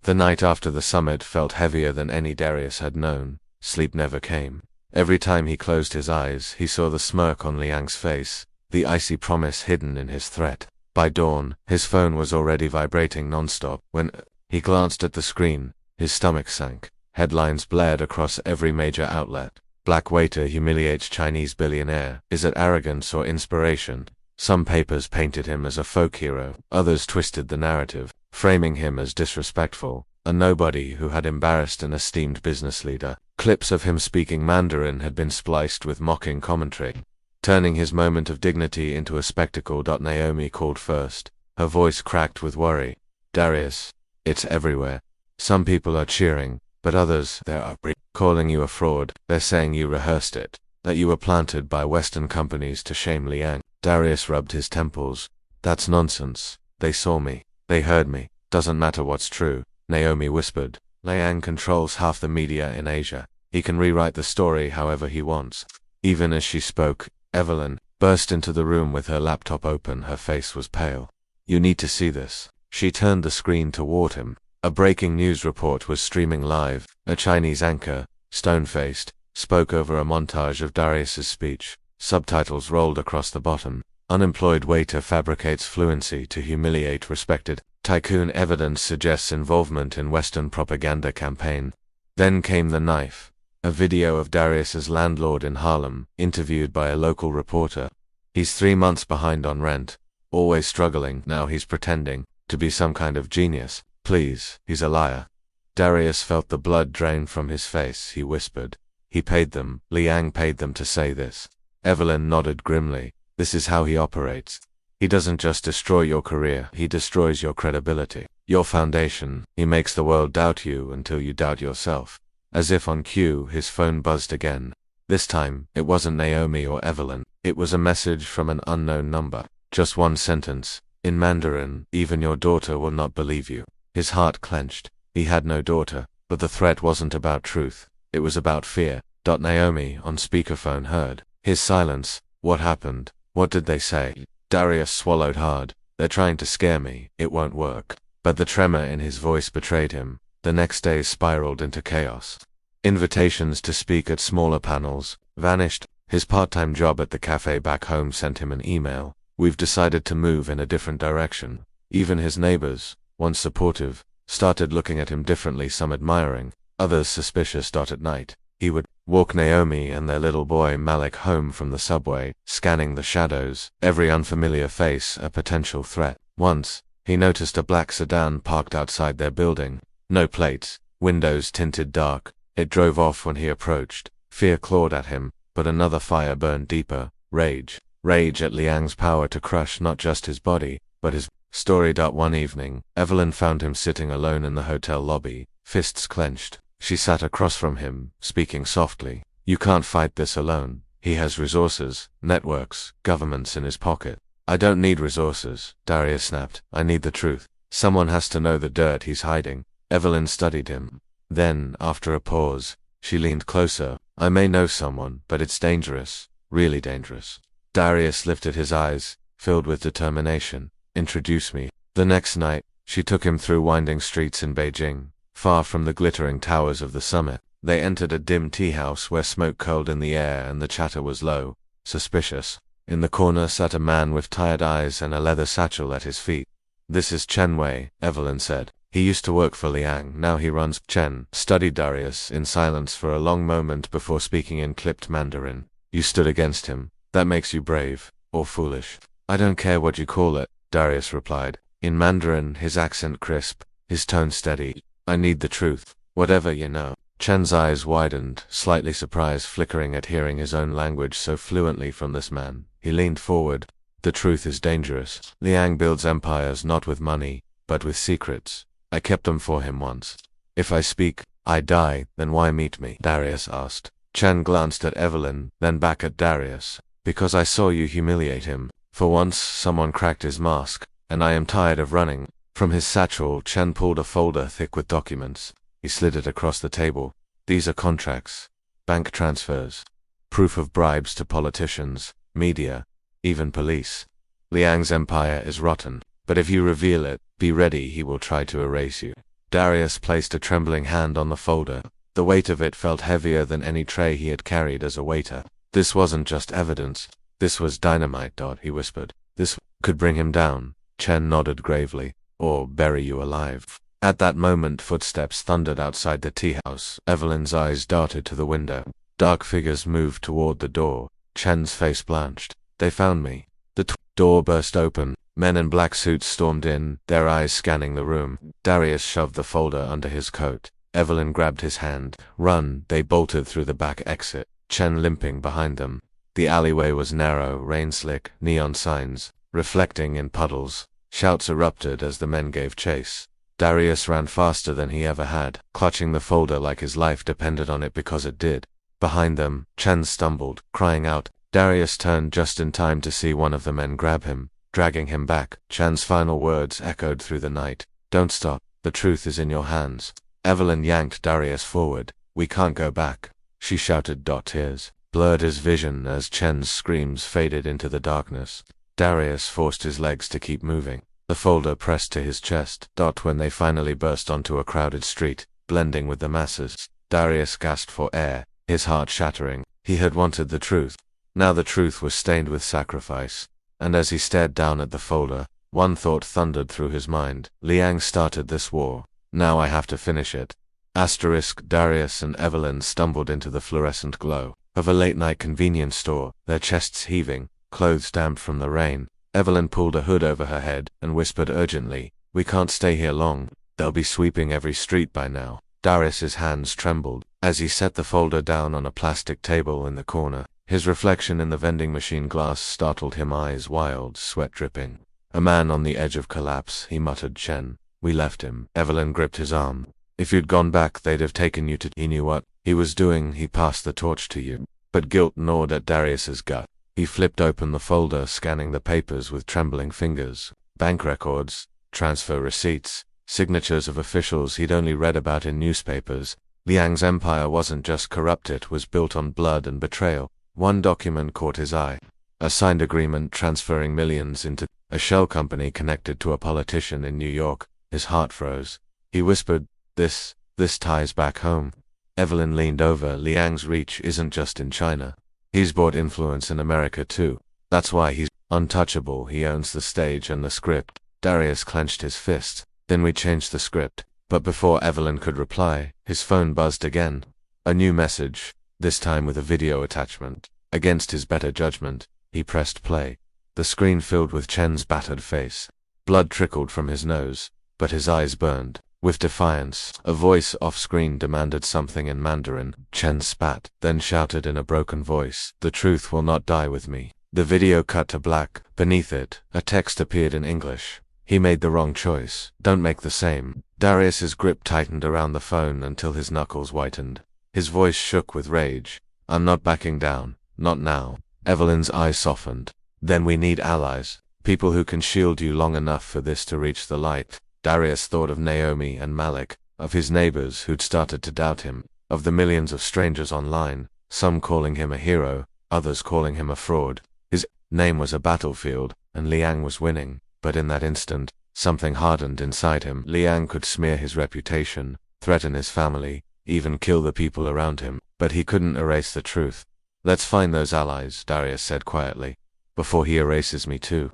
The night after the summit felt heavier than any Darius had known. Sleep never came. Every time he closed his eyes, he saw the smirk on Liang's face, the icy promise hidden in his threat. By dawn, his phone was already vibrating nonstop. When he glanced at the screen, his stomach sank. Headlines blared across every major outlet. "Black waiter humiliates Chinese billionaire. Is it arrogance or inspiration?" Some papers painted him as a folk hero, others twisted the narrative. framing him as disrespectful, a nobody who had embarrassed an esteemed business leader. Clips of him speaking Mandarin had been spliced with mocking commentary, turning his moment of dignity into a spectacle. Naomi called first, her voice cracked with worry. Darius, it's everywhere. Some people are cheering, but others, they are calling you a fraud. They're saying you rehearsed it, that you were planted by Western companies to shame Liang. Darius rubbed his temples. That's nonsense. They saw me. They heard me. Doesn't matter what's true, Naomi whispered. Liang controls half the media in Asia. He can rewrite the story however he wants. Even as she spoke, Evelyn burst into the room with her laptop open. Her face was pale. You need to see this. She turned the screen toward him. A breaking news report was streaming live. A Chinese anchor, stone-faced, spoke over a montage of Darius's speech. Subtitles rolled across the bottom. Unemployed waiter fabricates fluency to humiliate respected tycoon. Evidence suggests involvement in Western propaganda campaign. Then came the knife. A video of Darius's landlord in Harlem, interviewed by a local reporter. He's 3 months behind on rent. Always struggling. Now he's pretending to be some kind of genius. Please, he's a liar. Darius felt the blood drain from his face. He whispered. He paid them. Liang paid them to say this. Evelyn nodded grimly. This is how he operates. He doesn't just destroy your career, he destroys your credibility, your foundation. He makes the world doubt you until you doubt yourself. As if on cue, his phone buzzed again. This time, it wasn't Naomi or Evelyn. It was a message from an unknown number. Just one sentence. In Mandarin, even your daughter will not believe you. His heart clenched. He had no daughter, but the threat wasn't about truth. It was about fear. Naomi, on speakerphone, heard his silence. What happened? What did they say? Darius swallowed hard. They're trying to scare me. It won't work. But the tremor in his voice betrayed him. The next day spiraled into chaos. Invitations to speak at smaller panels vanished. His part-time job at the cafe back home sent him an email. We've decided to move in a different direction. Even his neighbors, once supportive, started looking at him differently, some admiring, others suspicious. At night, he would walk Naomi and their little boy Malik home from the subway, scanning the shadows, every unfamiliar face a potential threat. Once, he noticed a black sedan parked outside their building. No plates, windows tinted dark. It drove off when he approached. Fear clawed at him, but another fire burned deeper. Rage. Rage at Liang's power to crush not just his body, but his story. One evening, Evelyn found him sitting alone in the hotel lobby, fists clenched. She sat across from him, speaking softly. You can't fight this alone. He has resources, networks, governments in his pocket. I don't need resources, Darius snapped. I need the truth. Someone has to know the dirt he's hiding. Evelyn studied him. Then, after a pause, she leaned closer. I may know someone, but it's dangerous. Really dangerous. Darius lifted his eyes, filled with determination. Introduce me. The next night, she took him through winding streets in Beijing, far from the glittering towers of the summit. They entered a dim tea house where smoke curled in the air and the chatter was low, suspicious. In the corner sat a man with tired eyes and a leather satchel at his feet. This is Chen Wei, Evelyn said. He used to work for Liang, now he runs. Chen studied Darius in silence for a long moment before speaking in clipped Mandarin. You stood against him. That makes you brave, or foolish. I don't care what you call it, Darius replied. In Mandarin, his accent crisp, his tone steady. I need the truth, whatever you know. Chen's eyes widened, slightly surprised, flickering at hearing his own language so fluently from this man. He leaned forward. The truth is dangerous. Liang builds empires not with money, but with secrets. I kept them for him once. If I speak, I die, then why meet me? Darius asked. Chen glanced at Evelyn, then back at Darius. Because I saw you humiliate him. For once, someone cracked his mask, and I am tired of running. From his satchel, Chen pulled a folder thick with documents. He slid it across the table. These are contracts, bank transfers, proof of bribes to politicians, media, even police. Liang's empire is rotten, but if you reveal it, be ready, he will try to erase you. Darius placed a trembling hand on the folder. The weight of it felt heavier than any tray he had carried as a waiter. This wasn't just evidence. This was dynamite. He whispered. This could bring him down. Chen nodded gravely. Or bury you alive. At that moment, footsteps thundered outside the tea house. Evelyn's eyes darted to the window. Dark figures moved toward the door. Chen's face blanched. They found me. The door burst open. Men in black suits stormed in, their eyes scanning the room. Darius shoved the folder under his coat. Evelyn grabbed his hand. Run! They bolted through the back exit, Chen limping behind them. The alleyway was narrow, rain-slick, neon signs, reflecting in puddles. Shouts erupted as the men gave chase. Darius ran faster than he ever had, clutching the folder like his life depended on it because it did. Behind them, Chen stumbled, crying out. Darius turned just in time to see one of the men grab him, dragging him back. Chen's final words echoed through the night. Don't stop. The truth is in your hands. Evelyn yanked Darius forward. We can't go back, she shouted. Tears blurred his vision as Chen's screams faded into the darkness. Darius forced his legs to keep moving, the folder pressed to his chest. When they finally burst onto a crowded street, blending with the masses, Darius gasped for air, his heart shattering. He had wanted the truth. Now the truth was stained with sacrifice. And as he stared down at the folder, one thought thundered through his mind. Liang started this war. Now I have to finish it. Darius and Evelyn stumbled into the fluorescent glow of a late-night convenience store, their chests heaving, clothes damp from the rain. Evelyn pulled a hood over her head and whispered urgently, we can't stay here long. They'll be sweeping every street by now. Darius's hands trembled as he set the folder down on a plastic table in the corner. His reflection in the vending machine glass startled him, eyes wild, sweat dripping. A man on the edge of collapse, he muttered. Chen. We left him. Evelyn gripped his arm. If you'd gone back, they'd have taken you to. He knew what he was doing. He passed the torch to you. But guilt gnawed at Darius's gut. He flipped open the folder, scanning the papers with trembling fingers. Bank records, transfer receipts, signatures of officials he'd only read about in newspapers. Liang's empire wasn't just corrupt, it was built on blood and betrayal. One document caught his eye. A signed agreement transferring millions into a shell company connected to a politician in New York. His heart froze. He whispered, This ties back home. Evelyn leaned over. Liang's reach isn't just in China. He's bought influence in America too. That's why he's untouchable. He owns the stage and the script. Darius clenched his fist. Then we changed the script. But before Evelyn could reply, his phone buzzed again. A new message, this time with a video attachment. Against his better judgment, he pressed play. The screen filled with Chen's battered face. Blood trickled from his nose, but his eyes burned. With defiance, a voice off-screen demanded something in Mandarin. Chen spat, then shouted in a broken voice, The truth will not die with me. The video cut to black. Beneath it, a text appeared in English. He made the wrong choice. Don't make the same. Darius's grip tightened around the phone until his knuckles whitened. His voice shook with rage. I'm not backing down. Not now. Evelyn's eyes softened. Then we need allies. People who can shield you long enough for this to reach the light. Darius thought of Naomi and Malik, of his neighbors who'd started to doubt him, of the millions of strangers online, some calling him a hero, others calling him a fraud. His name was a battlefield, and Liang was winning. But in that instant, something hardened inside him. Liang could smear his reputation, threaten his family, even kill the people around him, but he couldn't erase the truth. Let's find those allies, Darius said quietly, before he erases me too.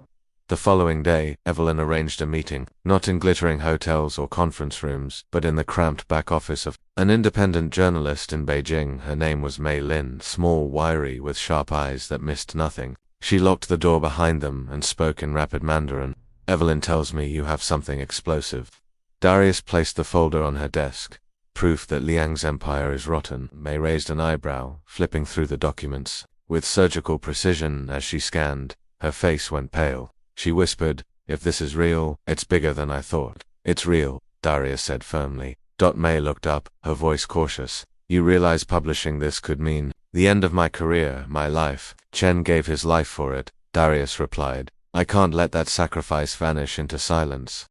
The following day, Evelyn arranged a meeting, not in glittering hotels or conference rooms, but in the cramped back office of an independent journalist in Beijing. Her name was Mei Lin, small, wiry, with sharp eyes that missed nothing. She locked the door behind them and spoke in rapid Mandarin. Evelyn tells me you have something explosive. Darius placed the folder on her desk. Proof that Liang's empire is rotten. Mei raised an eyebrow, flipping through the documents. With surgical precision as she scanned, her face went pale. She whispered, if this is real, it's bigger than I thought. It's real, Darius said firmly. Mei looked up, her voice cautious. You realize publishing this could mean the end of my career, my life. Chen gave his life for it, Darius replied. I can't let that sacrifice vanish into silence.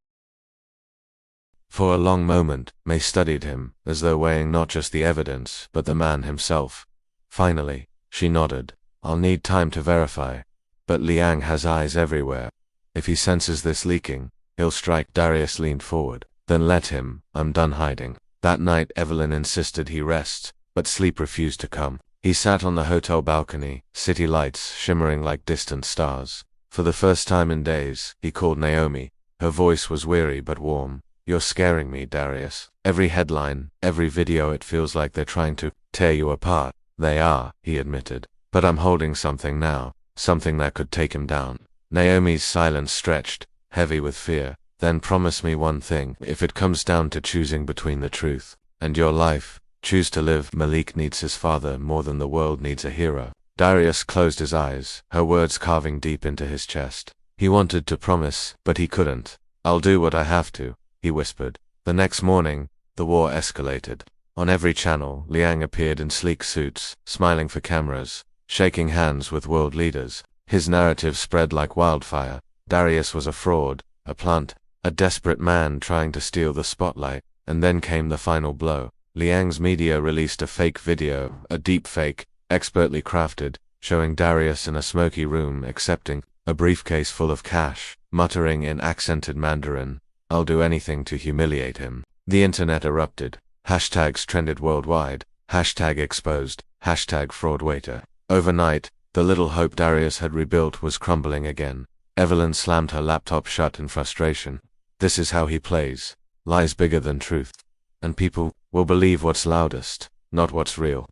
For a long moment, Mei studied him, as though weighing not just the evidence, but the man himself. Finally, she nodded. I'll need time to verify. But Liang has eyes everywhere. If he senses this leaking, he'll strike. Darius leaned forward. Then let him. I'm done hiding. That night Evelyn insisted he rest, but sleep refused to come. He sat on the hotel balcony, city lights shimmering like distant stars. For the first time in days, he called Naomi. Her voice was weary but warm. You're scaring me, Darius. Every headline, every video, it feels like they're trying to tear you apart. They are, he admitted. But I'm holding something now. Something that could take him down. Naomi's silence stretched, heavy with fear. Then promise me one thing. If it comes down to choosing between the truth and your life, choose to live. Malik needs his father more than the world needs a hero. Darius closed his eyes, her words carving deep into his chest. He wanted to promise, but he couldn't. I'll do what I have to, he whispered. The next morning, the war escalated. On every channel, Liang appeared in sleek suits, smiling for cameras, shaking hands with world leaders. His narrative spread like wildfire. Darius was a fraud, a plant, a desperate man trying to steal the spotlight. And then came the final blow. Liang's media released a fake video, a deep fake, expertly crafted, showing Darius in a smoky room accepting a briefcase full of cash, muttering in accented Mandarin, "I'll do anything to humiliate him." The internet erupted. Hashtags trended worldwide. Hashtag exposed. Hashtag fraud WAITER. Overnight, the little hope Darius had rebuilt was crumbling again. Evelyn slammed her laptop shut in frustration. This is how he plays. Lies bigger than truth. And people will believe what's loudest, not what's real.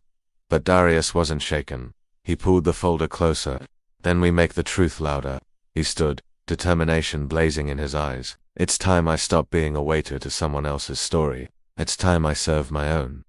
But Darius wasn't shaken. He pulled the folder closer. Then we make the truth louder. He stood, determination blazing in his eyes. It's time I stop being a waiter to someone else's story. It's time I serve my own.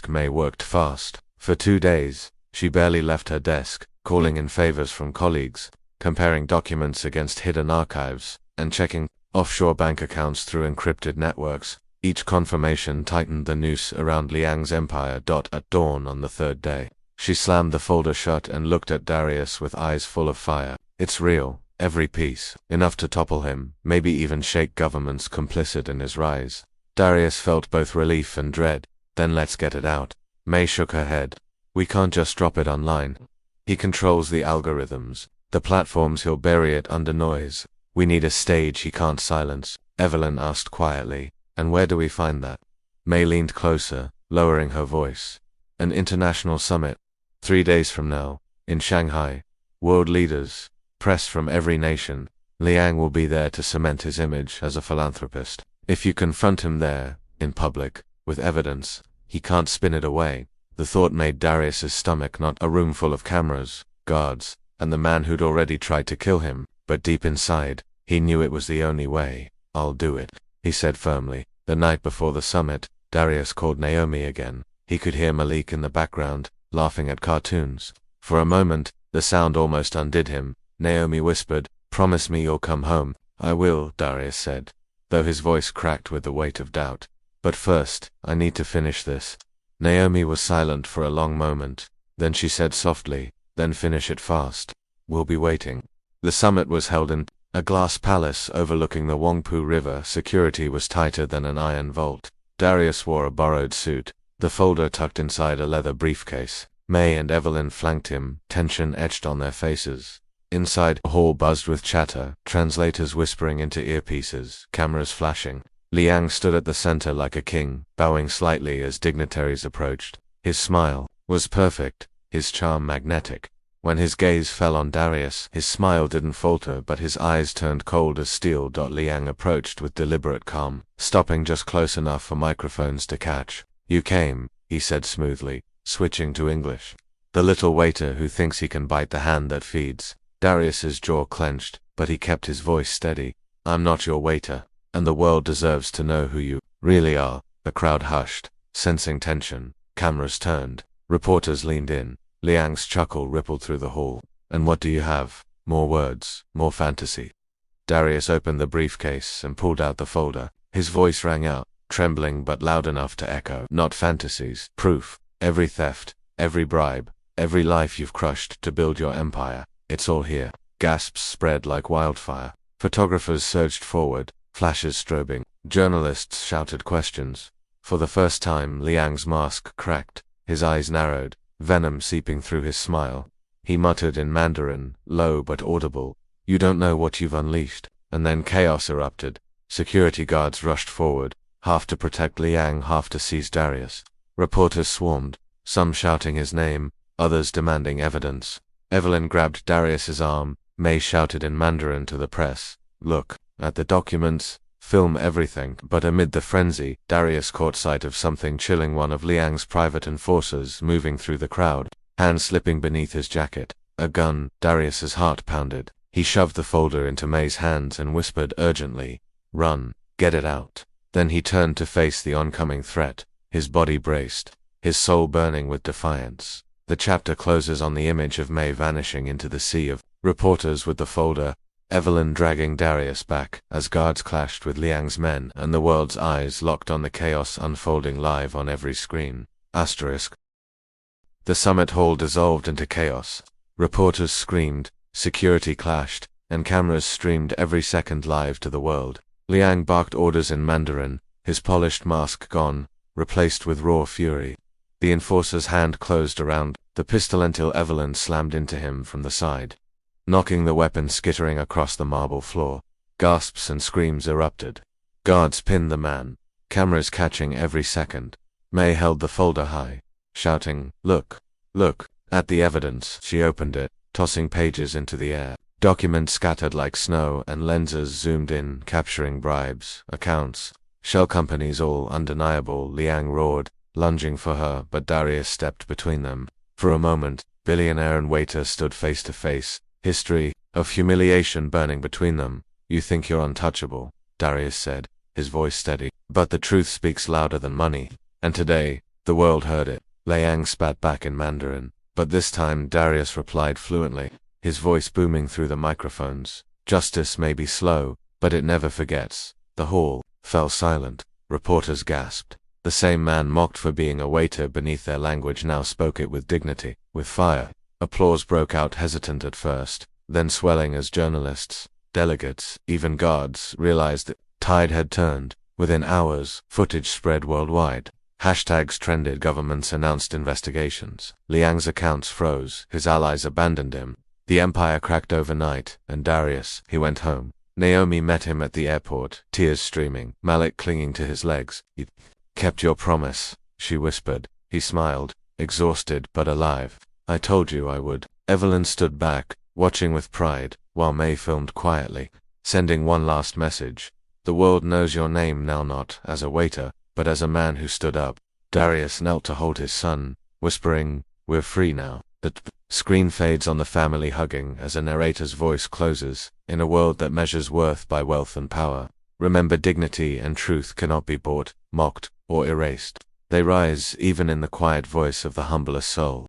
May worked fast. For 2 days, she barely left her desk, calling in favors from colleagues, comparing documents against hidden archives, and checking offshore bank accounts through encrypted networks. Each confirmation tightened the noose around Liang's empire. At dawn on the 3rd day, she slammed the folder shut and looked at Darius with eyes full of fire. It's real, every piece, enough to topple him, maybe even shake governments complicit in his rise. Darius felt both relief and dread. Then let's get it out. May shook her head. We can't just drop it online. He controls the algorithms, the platforms. He'll bury it under noise. We need a stage he can't silence. Evelyn asked quietly, and where do we find that? May leaned closer, lowering her voice. An international summit. 3 days from now, in Shanghai. World leaders, press from every nation. Liang will be there to cement his image as a philanthropist. If you confront him there, in public, with evidence, he can't spin it away. The thought made Darius's stomach knot. A room full of cameras, guards, and the man who'd already tried to kill him. But deep inside, he knew it was the only way. I'll do it, he said firmly. The night before the summit, Darius called Naomi again. He could hear Malik in the background, laughing at cartoons. For a moment, the sound almost undid him. Naomi whispered, "Promise me you'll come home." "I will," Darius said, though his voice cracked with the weight of doubt. "But first, I need to finish this." Naomi was silent for a long moment. Then she said softly, "Then finish it fast. We'll be waiting." The summit was held in a glass palace overlooking the Wangpu River. Security was tighter than an iron vault. Darius wore a borrowed suit, the folder tucked inside a leather briefcase. May and Evelyn flanked him, tension etched on their faces. Inside, the hall buzzed with chatter, translators whispering into earpieces, cameras flashing. Liang stood at the center like a king, bowing slightly as dignitaries approached. His smile was perfect, his charm magnetic. When his gaze fell on Darius, his smile didn't falter, but his eyes turned cold as steel. Liang approached with deliberate calm, stopping just close enough for microphones to catch. "You came," he said smoothly, switching to English. "The little waiter who thinks he can bite the hand that feeds." Darius's jaw clenched, but he kept his voice steady. "I'm not your waiter, and the world deserves to know who you really are." The crowd hushed, sensing tension. Cameras turned. Reporters leaned in. Liang's chuckle rippled through the hall. "And what do you have? More words, more fantasy." Darius opened the briefcase and pulled out the folder. His voice rang out, trembling but loud enough to echo. "Not fantasies. Proof. Every theft, every bribe, every life you've crushed to build your empire. It's all here." Gasps spread like wildfire. Photographers surged forward, flashes strobing. Journalists shouted questions. For the first time, Liang's mask cracked. His eyes narrowed, venom seeping through his smile. He muttered in Mandarin, low but audible, "You don't know what you've unleashed." And then chaos erupted. Security guards rushed forward, half to protect Liang, half to seize Darius. Reporters swarmed, some shouting his name, others demanding evidence. Evelyn grabbed Darius's arm. May shouted in Mandarin to the press, "Look at the documents, film everything." But amid the frenzy, Darius caught sight of something chilling. One of Liang's private enforcers moving through the crowd, hands slipping beneath his jacket. A gun. Darius's heart pounded. He shoved the folder into May's hands and whispered urgently, "Run, get it out." Then he turned to face the oncoming threat, his body braced, his soul burning with defiance. The chapter closes on the image of May vanishing into the sea of reporters with the folder, Evelyn dragging Darius back as guards clashed with Liang's men and the world's eyes locked on the chaos unfolding live on every screen. Asterisk. The summit hall dissolved into chaos. Reporters screamed, security clashed, and cameras streamed every second live to the world. Liang barked orders in Mandarin, his polished mask gone, replaced with raw fury. The enforcer's hand closed around the pistol until Evelyn slammed into him from the side, knocking the weapon skittering across the marble floor. Gasps and screams erupted. Guards pinned the man, cameras catching every second. May held the folder high, shouting, "Look, look, at the evidence." She opened it, tossing pages into the air. Documents scattered like snow and lenses zoomed in, capturing bribes, accounts, shell companies, all undeniable. Liang roared, lunging for her, but Darius stepped between them. For a moment, Billionaire and WAITER stood face to face, history of humiliation burning between them. "You think you're untouchable," Darius said, his voice steady. "But the truth speaks louder than money." And today, the world heard it. Liang spat back in Mandarin, but this time Darius replied fluently, his voice booming through the microphones. "Justice may be slow, but it never forgets." The hall fell silent. Reporters gasped. The same man mocked for being a waiter beneath their language now spoke it with dignity, with fire. Applause broke out, hesitant at first, then swelling as journalists, delegates, even guards realized the tide had turned. Within hours, footage spread worldwide. Hashtags trended, governments announced investigations. Liang's accounts froze, his allies abandoned him. The empire cracked overnight, and Darius, he went home. Naomi met him at the airport, tears streaming, Malik clinging to his legs. "You kept your promise," she whispered. He smiled, exhausted but alive. "I told you I would." Evelyn stood back, watching with pride, while May filmed quietly, sending one last message. "The world knows your name now, not as a waiter, but as a man who stood up." Darius knelt to hold his son, whispering, "We're free now." The screen fades on the family hugging as a narrator's voice closes. "In a world that measures worth by wealth and power, remember dignity and truth cannot be bought, mocked, or erased. They rise even in the quiet voice of the humblest soul."